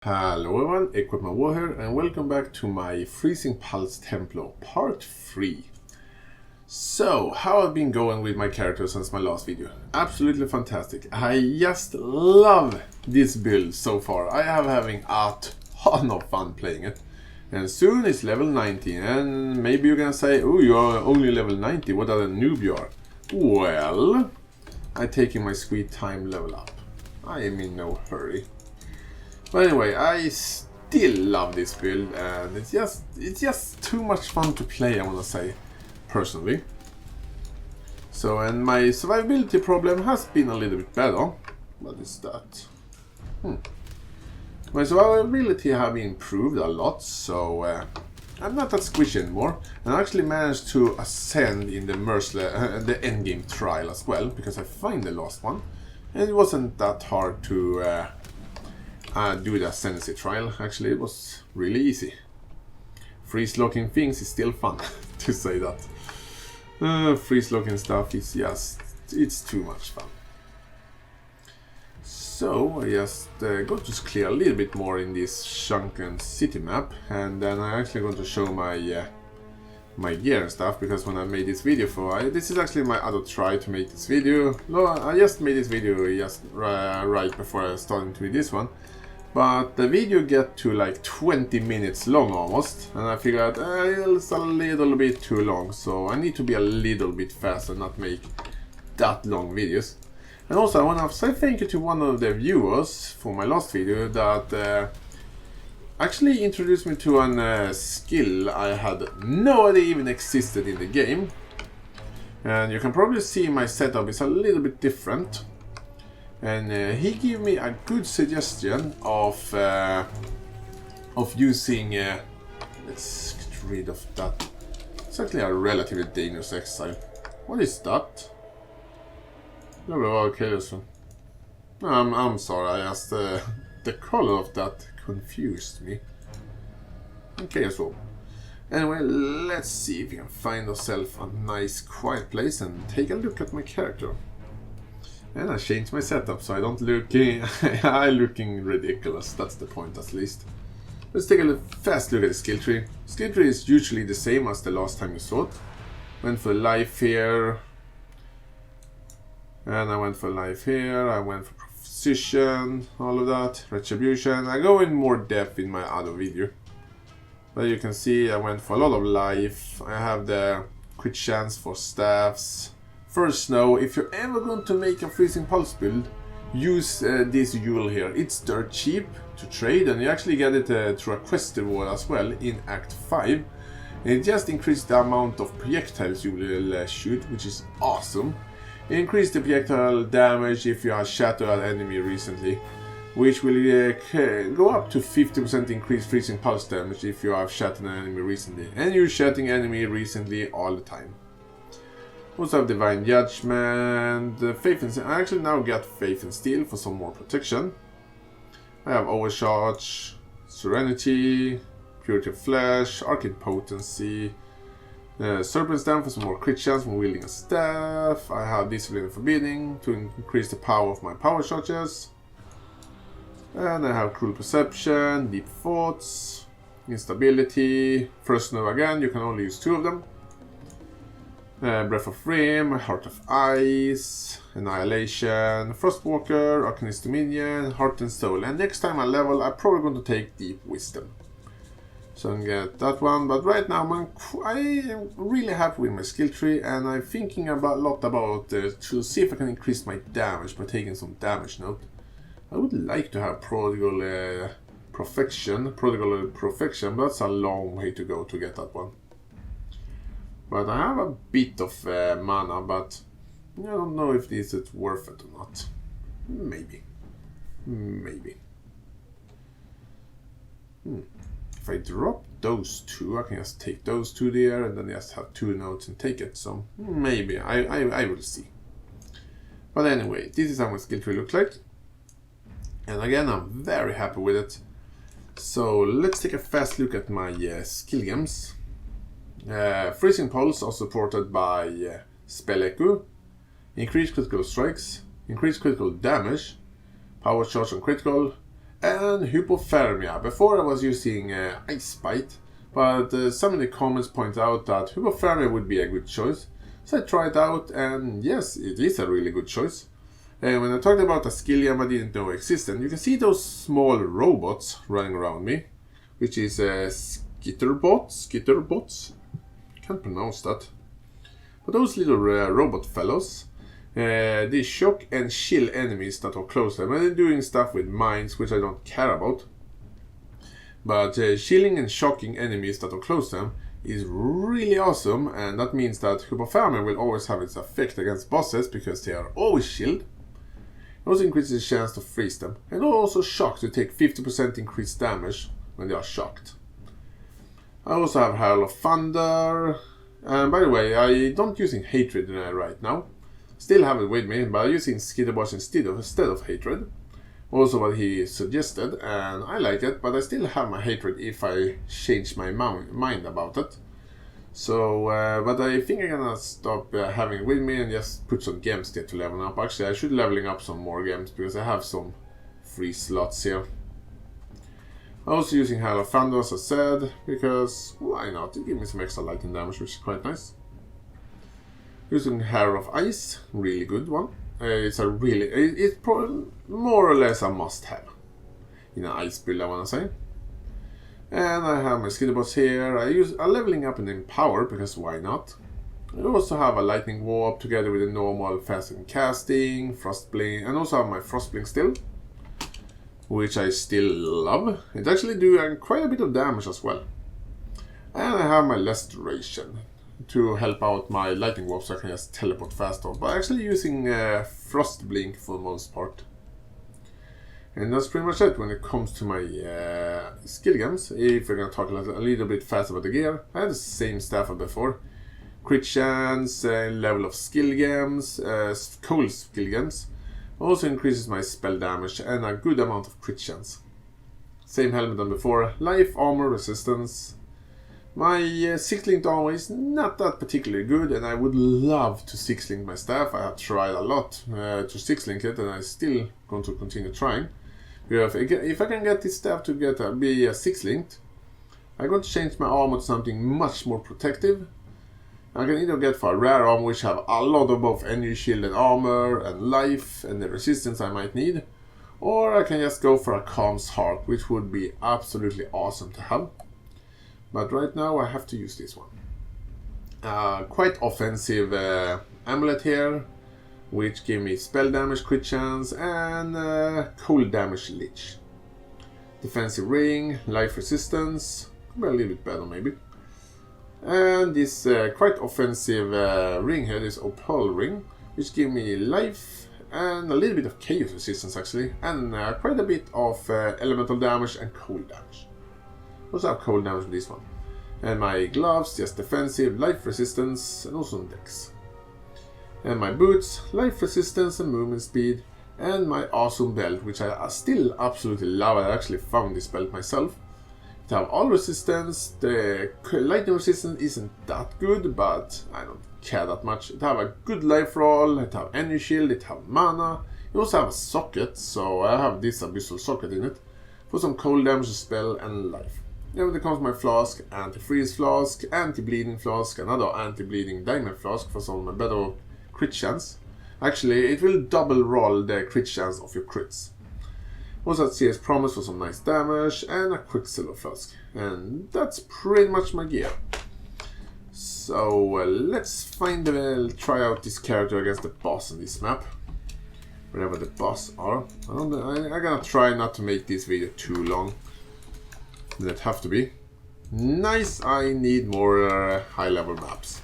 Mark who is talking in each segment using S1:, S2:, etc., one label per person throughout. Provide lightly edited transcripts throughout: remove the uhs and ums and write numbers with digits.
S1: Hello everyone, Equipment War here, and welcome back to my Freezing Pulse Templar Part 3. So, how have I been going with my character since my last video? Absolutely fantastic. I just love this build so far. I am having a ton of fun playing it. And soon it's level 90, and maybe you're gonna say, oh, you are only level 90, what other noob you are? Well, I'm taking my sweet time level up. I am in no hurry. But anyway, I still love this build, and it's just too much fun to play, I wanna say, personally. So, and my survivability problem has been a little bit better. What is that? My survivability have improved a lot, so I'm not that squishy anymore. And I actually managed to ascend in the the endgame trial as well, because I find the last one. And it wasn't that hard to do the ascendancy trial. Actually, it was really easy. Freeze locking things is still fun to say that. Freeze locking stuff is it's too much fun. So I just got to clear a little bit more in this shrunken city map, and then I'm actually going to show my my gear and stuff, because when I made this video this is actually my other try to make this video. No, I just made this video just right before I started to do this one. But the video get to like 20 minutes long almost, and I figured it's a little bit too long, so I need to be a little bit faster and not make that long videos. And also I want to say thank you to one of the viewers for my last video that actually introduced me to a skill I had no idea even existed in the game. And you can probably see my setup is a little bit different. And he gave me a good suggestion of using. Let's get rid of that. It's actually a relatively dangerous exile. What is that? I'm sorry. I just the color of that confused me. Okay, as well. Anyway, let's see if we can find ourselves a nice, quiet place and take a look at my character. And I changed my setup so I don't I'm looking ridiculous. That's the point, at least. Let's take a fast look at the skill tree. Skill tree is usually the same as the last time you saw it. Went for life here. And I went for life here. I went for precision, all of that. Retribution. I go in more depth in my other video. But you can see I went for a lot of life. I have the crit chance for staffs. First, now, if you're ever going to make a Freezing Pulse build, use this jewel here. It's dirt cheap to trade, and you actually get it through a quest reward as well in Act 5. And it just increases the amount of projectiles you will shoot, which is awesome. It increases the projectile damage if you have shattered an enemy recently, which will go up to 50% increased Freezing Pulse damage if you have shattered an enemy recently. And you're shattering enemy recently all the time. Also have Divine Judgment, Faith and Steel. I actually now get Faith and Steel for some more protection. I have Overcharge, Serenity, Purity of Flesh, Arcane Potency, Serpent's Dam for some more crit chance from wielding a staff. I have Discipline and Forbidding to increase the power of my power charges. And I have Cruel Perception, Deep Thoughts, Instability, First Snow again, you can only use 2 of them. Breath of Rim, Heart of Ice, Annihilation, Frostwalker, Arcanist Dominion, Heart and Soul. And next time I level, I'm probably going to take Deep Wisdom. So I can get that one. But right now, I am really happy with my skill tree, and I'm thinking a lot about to see if I can increase my damage by taking some damage note. I would like to have Prodigal Perfection, but that's a long way to go to get that one. But I have a bit of mana, but I don't know if this is worth it or not. Maybe. If I drop those 2, I can just take those 2 there, and then just have 2 notes and take it. So maybe, I will see. But anyway, this is how my skill tree looks like. And again, I'm very happy with it. So let's take a fast look at my skill gems. Freezing Pulse are supported by Spell Echo, increased critical strikes, increased critical damage, power charge on critical, And hypothermia. Before I was using Ice Bite, but some in the comments point out that hypothermia would be a good choice. So I tried it out, and yes, it is a really good choice. And when I talked about a skill gem I didn't know existed, you can see those small robots running around me, which is skitterbots. Can't pronounce that. But those little robot fellows, they shock and chill enemies that are close to them, and they're doing stuff with mines, which I don't care about. But chilling and shocking enemies that are close to them is really awesome, and that means that hypothermia will always have its effect against bosses because they are always chilled. It also increases the chance to freeze them, and also shocked to take 50% increased damage when they are shocked. I also have Herald of Thunder, and by the way, I don't using Hatred right now. Still have it with me, but I'm using Skitterbots instead of Hatred. Also what he suggested, and I like it, but I still have my Hatred if I change my mind about it. So, but I think I'm gonna stop having it with me and just put some gems there to level up. Actually, I should leveling up some more gems because I have some free slots here. I'm also using Herald of Thunder, as I said, because why not? It gives me some extra lightning damage, which is quite nice. Using Herald of Ice, really good one. It's probably more or less a must-have in an ice build, I wanna say. And I have my Skitterbots here. I'm leveling up in Empower because why not? I also have a Lightning Warp together with a normal fast casting, Frostblink, and also have my Frostblink still, which I still love. It actually do quite a bit of damage as well. And I have my Restoration to help out my Lightning Warp so I can just teleport faster, but actually using Frostblink for the most part. And that's pretty much it when it comes to my skill gems. If we're gonna talk a little bit fast about the gear, I had the same stuff as before. Crit chance, level of skill gems, cold skill gems. Also increases my spell damage and a good amount of crit chance. Same helmet than before, life, armor, resistance. My 6-linked armor is not that particularly good, and I would love to 6-link my staff. I have tried a lot to 6-link it, and I still going to continue trying. If I can get this staff to be a 6-linked, I'm going to change my armor to something much more protective. I can either get for a rare armor which have a lot of both energy shield and armor and life and the resistance I might need, or I can just go for a Calm's Heart, which would be absolutely awesome to have. But right now I have to use this one. Quite offensive amulet here, which give me spell damage, crit chance, and cold damage leech. Defensive ring, life resistance, could be a little bit better maybe. And this quite offensive ring here, this opal ring, which give me life and a little bit of chaos resistance actually, and quite a bit of elemental damage and cold damage. Also have cold damage with this one. And my gloves, just defensive, life resistance, and also dex. And my boots, life resistance and movement speed. And my awesome belt, which I still absolutely love. I actually found this belt myself. It have all resistance. The lightning resistance isn't that good, but I don't care that much. It have a good life roll, it have energy shield, it have mana. It also have a socket, so I have this abyssal socket in it. For some cold damage spell and life. Then there comes my flask, anti-freeze flask, anti-bleeding flask, another anti-bleeding diamond flask for some better crit chance. Actually, it will double roll the crit chance of your crits. Also at CS Promise for some nice damage, and a Quicksilver flask. And that's pretty much my gear. So let's try out this character against the boss on this map. Wherever the boss are. I'm gonna try not to make this video too long. That have to be. Nice, I need more high level maps.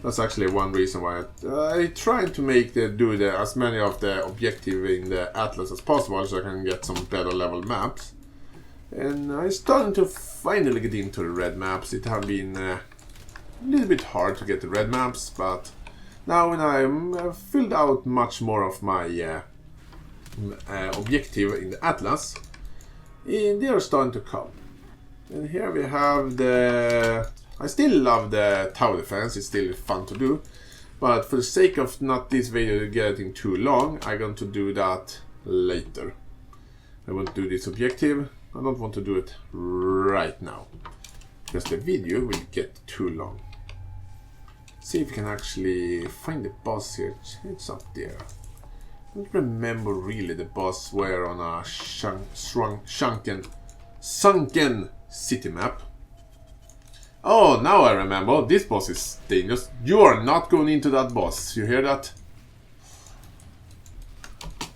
S1: That's actually one reason why I try to make as many of the objectives in the Atlas as possible so I can get some better level maps. And I'm starting to finally get into the red maps. It has been a little bit hard to get the red maps, but now when I'm filled out much more of my objective in the Atlas, they are starting to come. And here we have I still love the tower defense, it's still fun to do. But for the sake of not this video getting too long, I'm going to do that later. I want to do this objective. I don't want to do it right now, because the video will get too long. See if we can actually find the boss here. It's up there. I don't remember really the boss were on a sunken city map. Oh, now I remember. This boss is dangerous. You are not going into that boss. You hear that?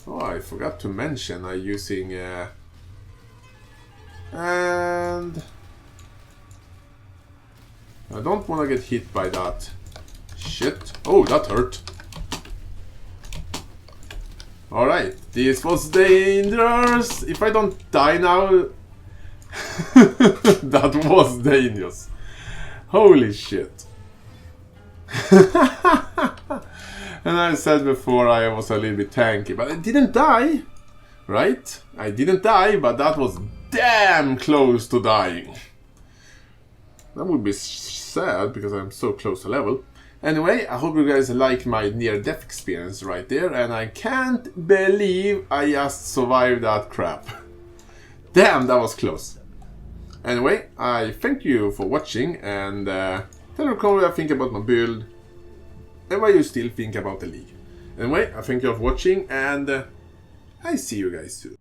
S1: Oh, I forgot to mention I'm using... and... I don't want to get hit by that. Shit. Oh, that hurt. Alright, this was dangerous. If I don't die now... that was dangerous. Holy shit. And I said before I was a little bit tanky, but I didn't die. Right? I didn't die, but that was damn close to dying. That would be sad because I'm so close to level. Anyway, I hope you guys like my near-death experience right there, and I can't believe I just survived that crap. Damn, that was close. Anyway, I thank you for watching, and tell me what you think about my build, and what you still think about the league. Anyway, I thank you for watching, and I see you guys soon.